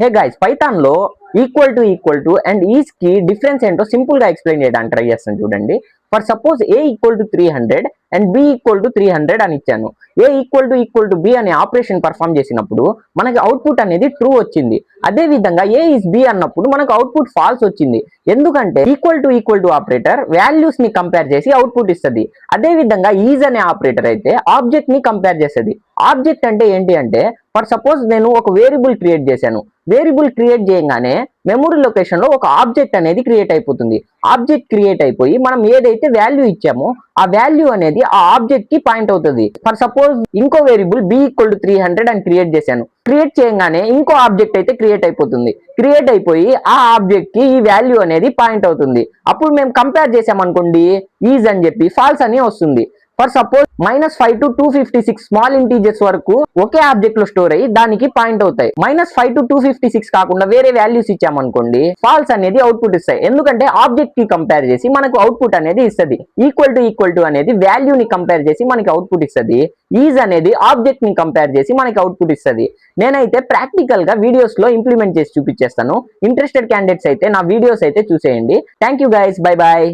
హే guys, Python లో equal to and is కి difference ఏంటో సింపుల్ గా ఎక్స్ప్లెయిన్ చేయడానికి ట్రై చేస్తాను చూడండి. For suppose A equal to 300 and B equal to 300 అని ఇచ్చాను. ఏ ఈక్వల్ టు బి అనే ఆపరేషన్ పర్ఫామ్ చేసినప్పుడు మనకి అవుట్పుట్ అనేది ట్రూ వచ్చింది. అదే విధంగా ఏ ఇస్ బి అన్నప్పుడు మనకు అవుట్పుట్ ఫాల్స్ వచ్చింది. ఎందుకంటే ఈక్వల్ టు ఆపరేటర్ వాల్యూస్ ని కంపేర్ చేసి అవుట్పుట్ ఇస్తుంది. అదే విధంగా ఈజ్ అనే ఆపరేటర్ అయితే ఆబ్జెక్ట్ ని కంపేర్ చేస్తుంది. ఆబ్జెక్ట్ అంటే ఏంటి అంటే, ఫర్ సపోజ్ నేను ఒక వేరియబుల్ క్రియేట్ చేశాను. వేరియబుల్ క్రియేట్ చేయగానే మెమరీ లొకేషన్ లో ఒక ఆబ్జెక్ట్ అనేది క్రియేట్ అయిపోతుంది. ఆబ్జెక్ట్ క్రియేట్ అయిపోయి మనం ఏదైతే వాల్యూ ఇచ్చామో ఆ వాల్యూ అనేది ఆ ఆబ్జెక్ట్ కి పాయింట్ అవుతుంది. ఫర్ సపోజ్ ఇంకో వేరియబుల్ బి ఈక్వల్ టు 300 అని క్రియేట్ చేశాను. క్రియేట్ చేయగానే ఇంకో ఆబ్జెక్ట్ అయితే క్రియేట్ అయిపోతుంది. క్రియేట్ అయిపోయి ఆ ఆబ్జెక్ట్ కి ఈ వాల్యూ అనేది పాయింట్ అవుతుంది. అప్పుడు మేము కంపేర్ చేసామనుకోండి, ఈజ్ అని చెప్పి ఫాల్స్ అని వస్తుంది. For suppose -5 to 256 small integers వరకు ఒకే ఆబ్జెక్ట్ లో స్టోర్ అయ్యి దానికి పాయింట్ అవుతాయి. -5 to 256 కాకుండా వేరే వాల్యూస్ ఇచ్చామనుకోండి, ఫాల్స్ అనేది అవుట్పుట్ ఇస్తాయి. ఎందుకంటే ఆబ్జెక్ట్ కి కంపేర్ చేసి మనకు అవుట్పుట్ అనేది ఇస్తుంది. ఈక్వల్ టు అనేది వాల్యూ ని కంపేర్ చేసి మనకి అవుట్పుట్ ఇస్తుంది. ఈజ్ అనేది ఆబ్జెక్ట్ ని కంపేర్ చేసి మనకి అవుట్పుట్ ఇస్తుంది. నేనైతే ప్రాక్టికల్ గా వీడియోస్ లో ఇంప్లిమెంట్ చేసి చూపించేస్తాను. ఇంట్రెస్టెడ్ క్యాండిడేట్స్ అయితే నా వీడియోస్ అయితే చూసేయండి. Thank you guys, bye bye.